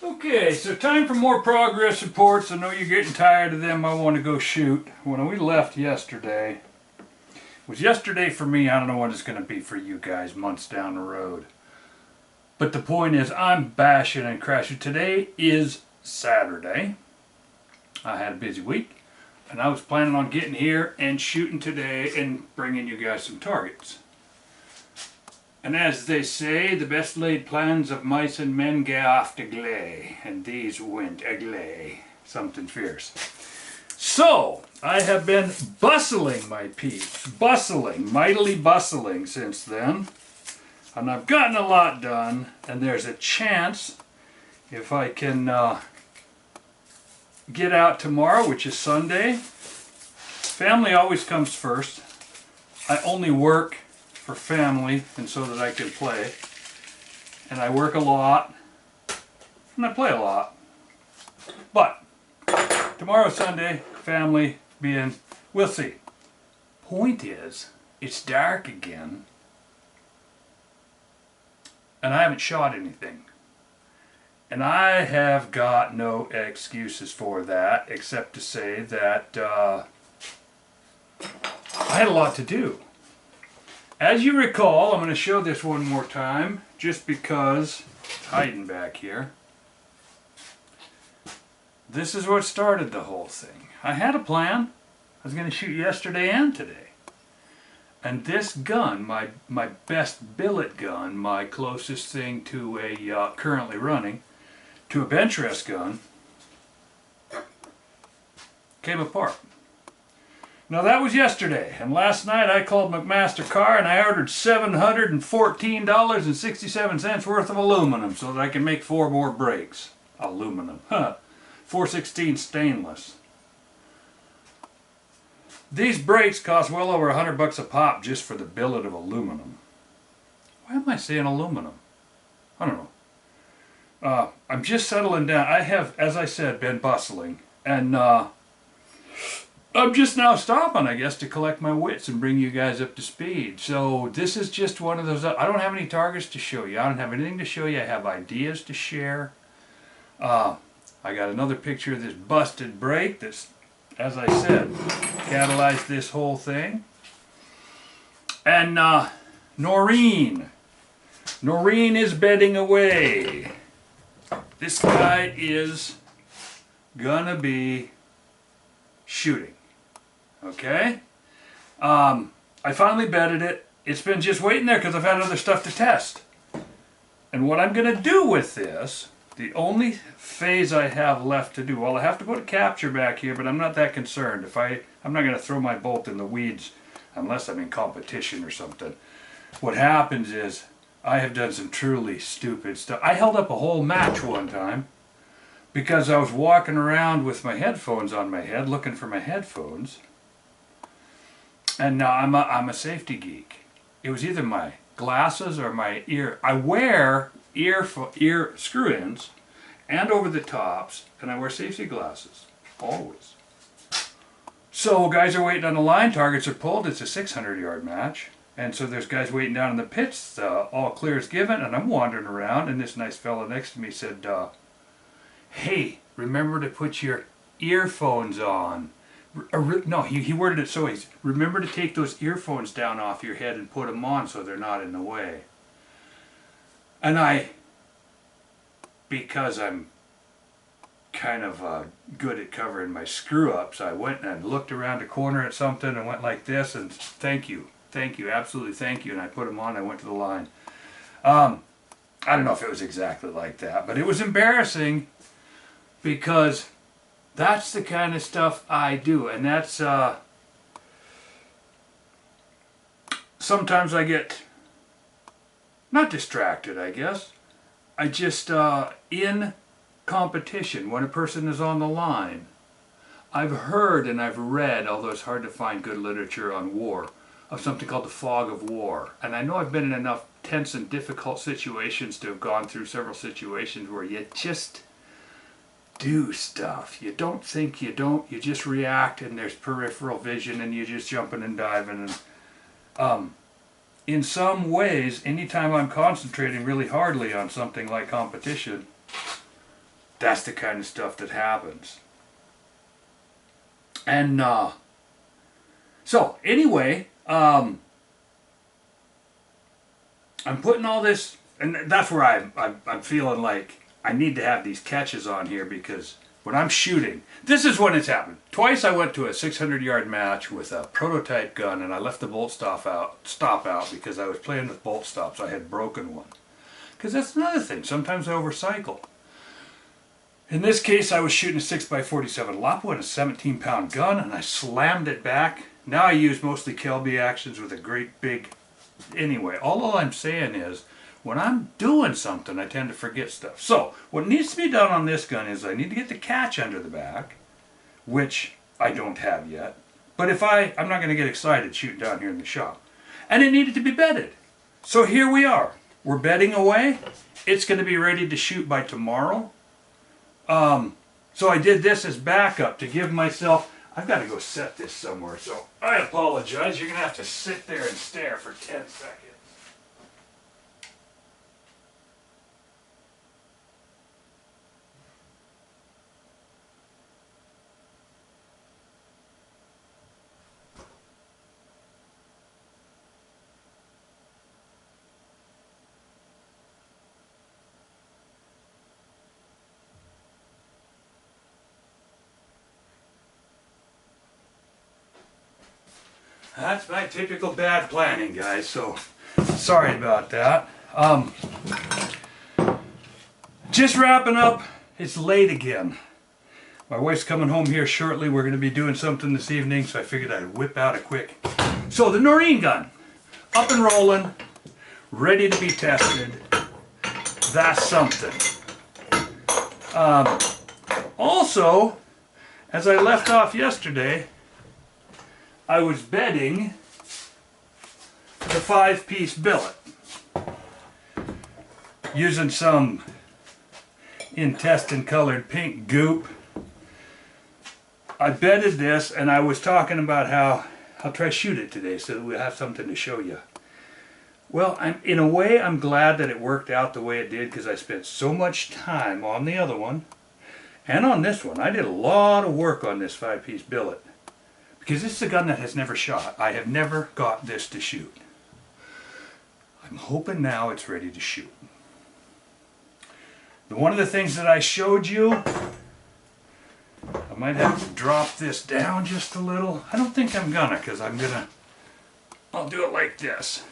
Okay, so time for more progress reports. I know you're getting tired of them. I want to go shoot. When we left yesterday, it was yesterday for me. I don't know what it's going to be for you guys months down the road. But the point is, I'm bashing and crashing. Today is Saturday. I had a busy week, and I was planning on getting here and shooting today and bringing you guys some targets. And as they say, the best laid plans of mice and men go off to gley, and these went agley. Something fierce. So, I have been bustling, my peeps. Bustling, mightily bustling since then. And I've gotten a lot done, and there's a chance, if I can get out tomorrow, which is Sunday. Family always comes first. I only work for family and so that I can play. And I work a lot, and I play a lot. But tomorrow, Sunday, family being, we'll see. Point is, it's dark again, and I haven't shot anything. And I have got no excuses for that, except to say that I had a lot to do. As you recall, I'm going to show this one more time, just because it's hiding back here. This is what started the whole thing. I had a plan. I was going to shoot yesterday and today. And this gun, my best billet gun, my closest thing to a, currently running, to a bench rest gun, came apart. Now that was yesterday, and last night I called McMaster Car and I ordered $714.67 worth of aluminum so that I can make 4 more brakes. Aluminum, huh? 416 stainless. These brakes cost well over $100 a pop just for the billet of aluminum. Why am I saying aluminum? I don't know. I'm just settling down. I have, as I said, been bustling, and I'm just now stopping, I guess, to collect my wits and bring you guys up to speed. So this is just one of those. I don't have any targets to show you. I don't have anything to show you. I have ideas to share. I got another picture of this busted brake that's, as I said, catalyzed this whole thing. And Noreen is bedding away. This guy is gonna be shooting. Okay? I finally bedded it. It's been just waiting there because I've had other stuff to test. And what I'm going to do with this, the only phase I have left to do, well, I have to put a capture back here, but I'm not that concerned. I'm not going to throw my bolt in the weeds unless I'm in competition or something. What happens is I have done some truly stupid stuff. I held up a whole match one time because I was walking around with my headphones on my head looking for my headphones. And now I'm a safety geek. It was either my glasses or my ear. I wear ear screw-ins and over the tops, and I wear safety glasses, always. So guys are waiting on the line, targets are pulled, it's a 600-yard match. And so there's guys waiting down in the pits, all clear is given, and I'm wandering around, and this nice fella next to me said, hey, remember to put your earphones on. No, he worded it so easy. Remember to take those earphones down off your head and put them on so they're not in the way. And because I'm kind of good at covering my screw-ups, I went and looked around a corner at something and went like this, and thank you, absolutely thank you, and I put them on, I went to the line. I don't know if it was exactly like that, but it was embarrassing because that's the kind of stuff I do, and that's, sometimes I get, not distracted, I guess. I just, in competition, when a person is on the line, I've heard and I've read, although it's hard to find good literature on war, of something called the fog of war. And I know I've been in enough tense and difficult situations to have gone through several situations where you just do stuff. You don't think, you just react, and there's peripheral vision, and you're just jumping and diving. And in some ways, anytime I'm concentrating really hardly on something like competition, that's the kind of stuff that happens. And so anyway, I'm putting all this, and that's where I'm feeling like I need to have these catches on here, because when I'm shooting, this is when it's happened. Twice I went to a 600-yard match with a prototype gun, and I left the bolt stop out because I was playing with bolt stops. I had broken one. Because that's another thing. Sometimes I overcycle. In this case, I was shooting a 6x47 Lapo and a 17-pound gun, and I slammed it back. Now I use mostly Kelby actions with a great big... Anyway, all I'm saying is, when I'm doing something, I tend to forget stuff. So, what needs to be done on this gun is I need to get the catch under the back, which I don't have yet. But if I'm not going to get excited shooting down here in the shop. And it needed to be bedded. So here we are. We're bedding away. It's going to be ready to shoot by tomorrow. So I did this as backup to give myself... I've got to go set this somewhere, so I apologize. You're going to have to sit there and stare for 10 seconds. That's my typical bad planning, guys, so sorry about that. Just wrapping up. It's late again. My wife's coming home here shortly. We're going to be doing something this evening, so I figured I'd whip out a quick. So the Noreen gun, up and rolling, ready to be tested. That's something. Also, as I left off yesterday, I was bedding the 5-piece billet using some intestine colored pink goop. I bedded this, and I was talking about how I'll try to shoot it today so that we'll have something to show you. Well, in a way I'm glad that it worked out the way it did, because I spent so much time on the other one and on this one. I did a lot of work on this 5-piece billet. Because this is a gun that has never shot. I have never got this to shoot. I'm hoping now it's ready to shoot. One of the things that I showed you, I might have to drop this down just a little. I don't think I'm gonna, because I'll do it like this.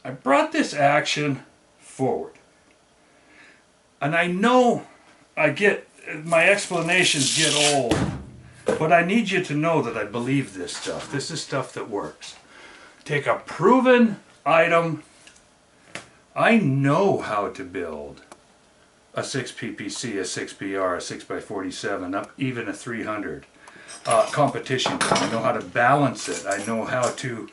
I brought this action forward. And I know my explanations get old, but I need you to know that I believe this stuff. This is stuff that works. Take a proven item. I know how to build a 6PPC, a 6PR, a 6x47, up even a 300 competition. I know how to balance it. I know how to...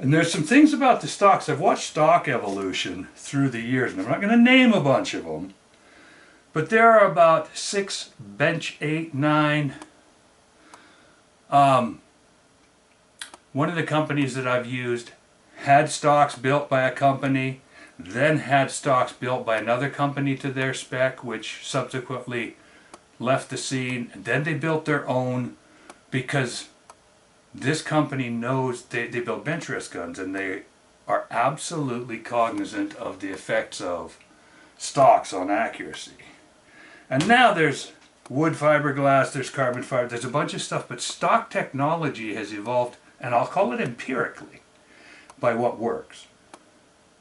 And there's some things about the stocks. I've watched stock evolution through the years, and I'm not going to name a bunch of them. But there are about 6, bench 8, 9. One of the companies that I've used had stocks built by a company, then had stocks built by another company to their spec, which subsequently left the scene. And then they built their own, because this company knows they build bench rest guns, and they are absolutely cognizant of the effects of stocks on accuracy. And now there's wood fiberglass, there's carbon fiber, there's a bunch of stuff, but stock technology has evolved, and I'll call it empirically, by what works.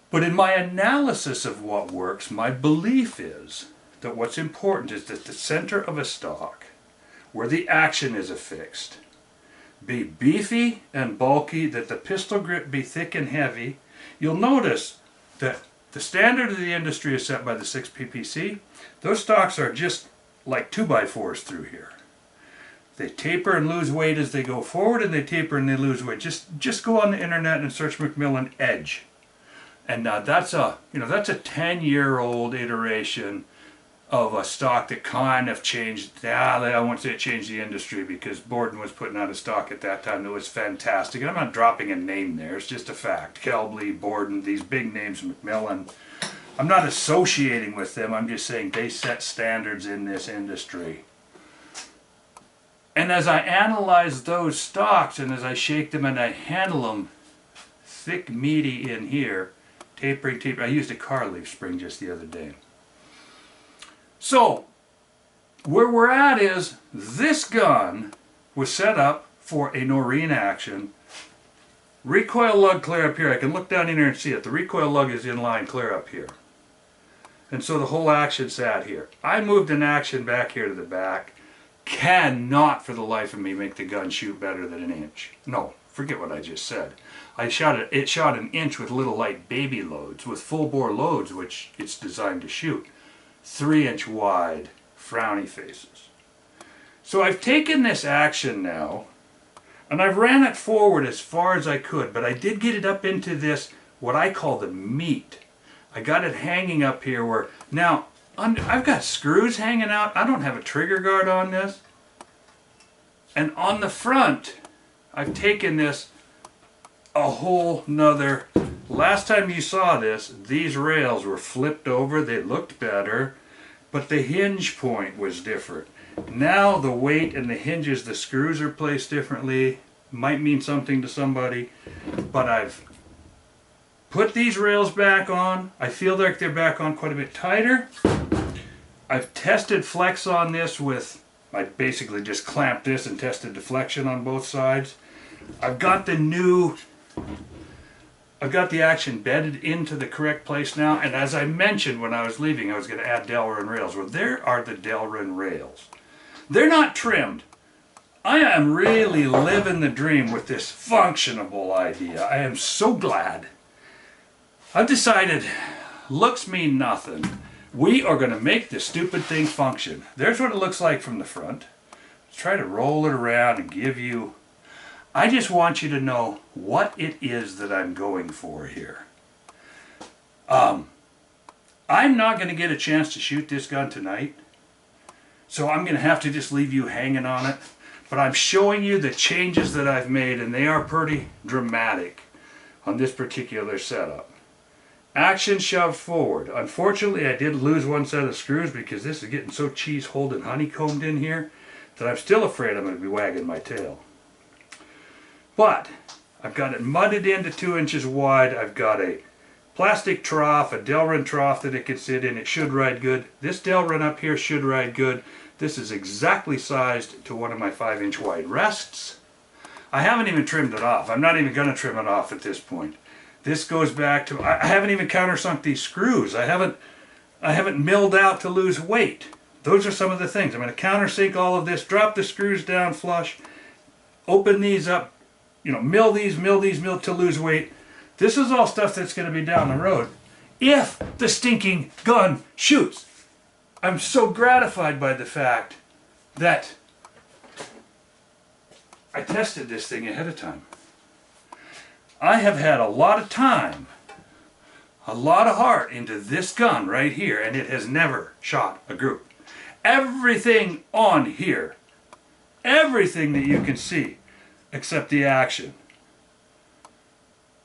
But in my analysis of what works, my belief is that what's important is that the center of a stock, where the action is affixed, be beefy and bulky, that the pistol grip be thick and heavy. You'll notice that the standard of the industry is set by the 6PPC. Those stocks are just like 2x4s through here. They taper and lose weight as they go forward, and they taper and they lose weight. Just go on the internet and search Macmillan Edge. And that's a 10-year-old iteration of a stock that kind of changed. I won't say it changed the industry, because Borden was putting out a stock at that time that was fantastic. And I'm not dropping a name there, it's just a fact. Kelby, Borden, these big names, Macmillan. I'm not associating with them, I'm just saying they set standards in this industry. And as I analyze those stocks and as I shake them and I handle them, thick, meaty in here, tapering. I used a car leaf spring just the other day. So, where we're at is, this gun was set up for a Noreen action. Recoil lug clear up here. I can look down in here and see it. The recoil lug is in line clear up here. And so the whole action sat here. I moved an action back here to the back. Cannot for the life of me make the gun shoot better than an inch. No, forget what I just said. It shot an inch with little light baby loads. With full bore loads, which it's designed to shoot, 3-inch wide frowny faces. So I've taken this action now and I've ran it forward as far as I could, but I did get it up into this, what I call the meat. I got it hanging up here where, now, I've got screws hanging out. I don't have a trigger guard on this. And on the front, I've taken this a whole nother, last time you saw this, these rails were flipped over. They looked better, but the hinge point was different. Now the weight and the hinges, the screws are placed differently. Might mean something to somebody, but I've put these rails back on. I feel like they're back on quite a bit tighter. I've tested flex on this with, I basically just clamped this and tested deflection on both sides. I've got the action bedded into the correct place now, and as I mentioned when I was leaving, I was going to add Delrin rails. Well, there are the Delrin rails. They're not trimmed. I am really living the dream with this functionable idea. I am so glad. I've decided, looks mean nothing. We are going to make this stupid thing function. There's what it looks like from the front. Let's try to roll it around and give you... I just want you to know what it is that I'm going for here. I'm not going to get a chance to shoot this gun tonight, so I'm going to have to just leave you hanging on it. But I'm showing you the changes that I've made, and they are pretty dramatic on this particular setup. Action shoved forward. Unfortunately, I did lose one set of screws because this is getting so cheese-holed and honeycombed in here that I'm still afraid I'm going to be wagging my tail. But I've got it mudded into 2 inches wide. I've got a plastic trough, a Delrin trough that it can sit in. It should ride good. This Delrin up here should ride good. This is exactly sized to one of my 5-inch wide rests. I haven't even trimmed it off. I'm not even going to trim it off at this point. This goes back to, I haven't even countersunk these screws. I haven't milled out to lose weight. Those are some of the things. I'm going to countersink all of this, drop the screws down flush, open these up, mill these to lose weight. This is all stuff that's going to be down the road if the stinking gun shoots. I'm so gratified by the fact that I tested this thing ahead of time. I have had a lot of time, a lot of heart into this gun right here, and it has never shot a group. Everything on here, everything that you can see, except the action,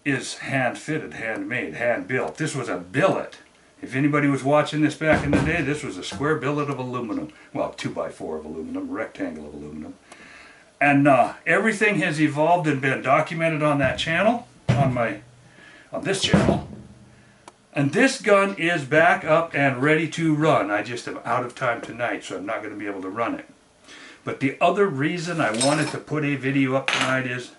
is hand-fitted, handmade, hand-built. This was a billet. If anybody was watching this back in the day, this was a square billet of aluminum. Well, 2x4 of aluminum, rectangle of aluminum. And everything has evolved and been documented on that channel, on this channel. And this gun is back up and ready to run. I just am out of time tonight, so I'm not going to be able to run it. But the other reason I wanted to put a video up tonight is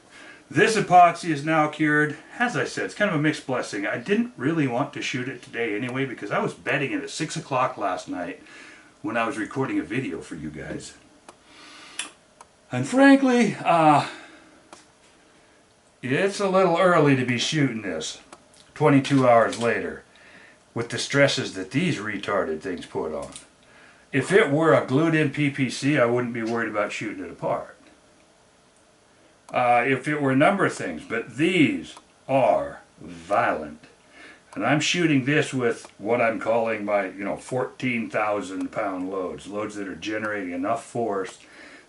this epoxy is now cured. As I said, it's kind of a mixed blessing. I didn't really want to shoot it today anyway because I was bedding it at 6 o'clock last night when I was recording a video for you guys. And frankly, it's a little early to be shooting this 22 hours later with the stresses that these retarded things put on. If it were a glued-in PPC, I wouldn't be worried about shooting it apart. If it were a number of things, but these are violent. And I'm shooting this with what I'm calling my 14,000 pound loads that are generating enough force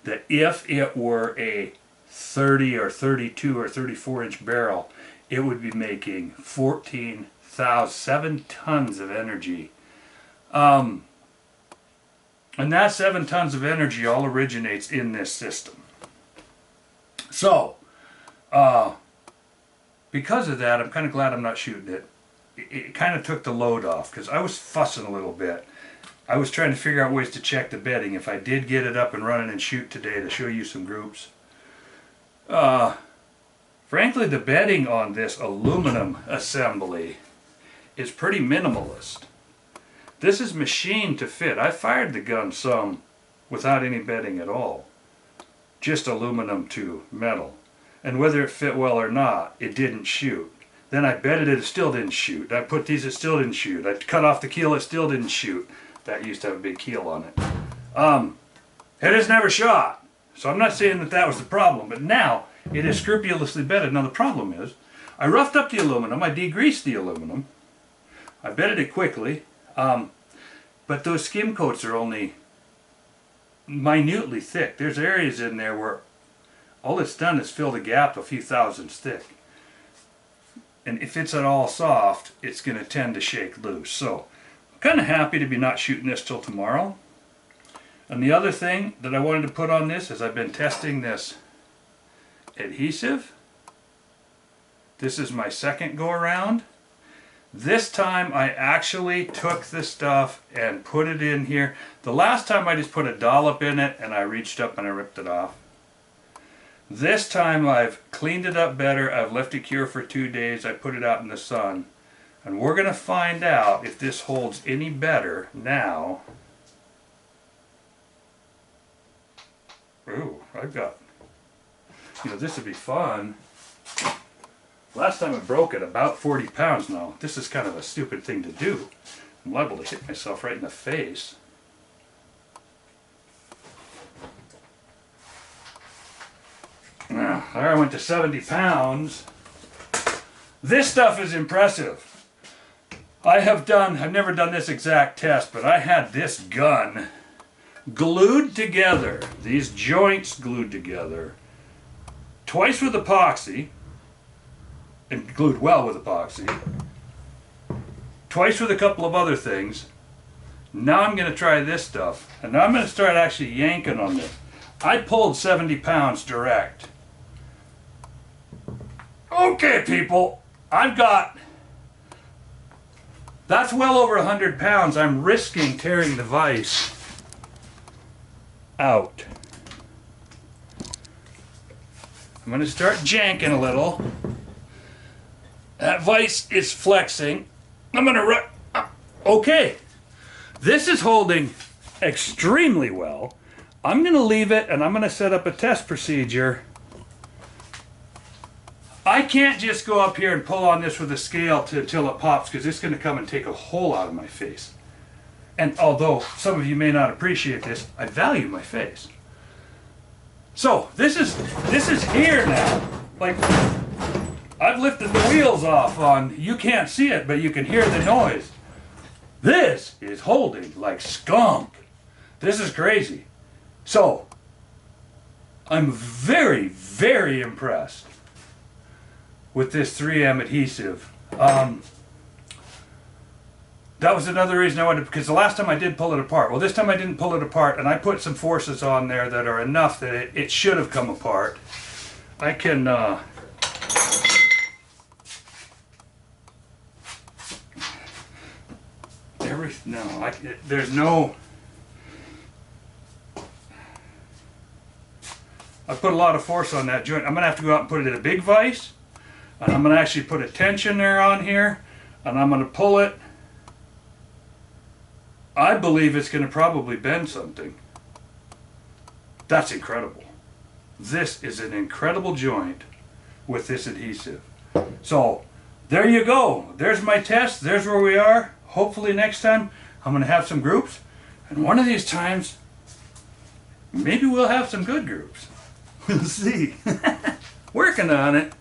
that if it were a 30 or 32 or 34 inch barrel, it would be making 14 7 tons of energy. And that 7 tons of energy all originates in this system. So, because of that, I'm kind of glad I'm not shooting it. It kind of took the load off, because I was fussing a little bit. I was trying to figure out ways to check the bedding if I did get it up and running and shoot today to show you some groups. Frankly, the bedding on this aluminum assembly is pretty minimalist. This is machined to fit. I fired the gun some without any bedding at all. Just aluminum to metal. And whether it fit well or not, it didn't shoot. Then I bedded it, it still didn't shoot. I put these, it still didn't shoot. I cut off the keel, it still didn't shoot. That used to have a big keel on it. It has never shot. So I'm not saying that that was the problem, but now it is scrupulously bedded. Now the problem is, I roughed up the aluminum, I degreased the aluminum, I bedded it quickly, but those skim coats are only minutely thick. There's areas in there where all it's done is fill the gap a few thousandths thick. And if it's at all soft, it's going to tend to shake loose. So I'm kind of happy to be not shooting this till tomorrow. And the other thing that I wanted to put on this is I've been testing this adhesive. This is my second go around. This time I actually took the stuff and put it in here. The last time I just put a dollop in it and I reached up and I ripped it off. This time I've cleaned it up better. I've left it cure for 2 days. I put it out in the sun. And we're going to find out if this holds any better now. Ooh, I've got, this would be fun. Last time I broke it, about 40 pounds now. This is kind of a stupid thing to do. I'm liable to hit myself right in the face. Now, there I went to 70 pounds. This stuff is impressive. I've never done this exact test, but I had this gun glued together, these joints glued together, twice with epoxy, and glued well with epoxy, twice with a couple of other things. Now I'm going to try this stuff, and now I'm going to start actually yanking on this. I pulled 70 pounds direct. Okay, people, that's well over 100 pounds. I'm risking tearing the vise out. I'm going to start janking a little. That vise is flexing. I'm going to okay. This is holding extremely well. I'm going to leave it and I'm going to set up a test procedure. I can't just go up here and pull on this with a scale till it pops, because it's going to come and take a hole out of my face. And although some of you may not appreciate this, I value my face. So this is here now. Like, I've lifted the wheels off on, you can't see it, but you can hear the noise. This is holding like skunk. This is crazy. So, I'm very, very impressed with this 3M adhesive. That was another reason I wanted, because the last time I did pull it apart. Well, this time I didn't pull it apart, and I put some forces on there that are enough that it should have come apart. I can, there's no, I put a lot of force on that joint. I'm going to have to go out and put it in a big vise, and I'm going to actually put a tensioner on here, and I'm going to pull it. I believe it's going to probably bend something. That's incredible. This is an incredible joint with this adhesive. So there you go. There's my test. There's where we are. Hopefully next time I'm going to have some groups. And one of these times, maybe we'll have some good groups. We'll see. Working on it.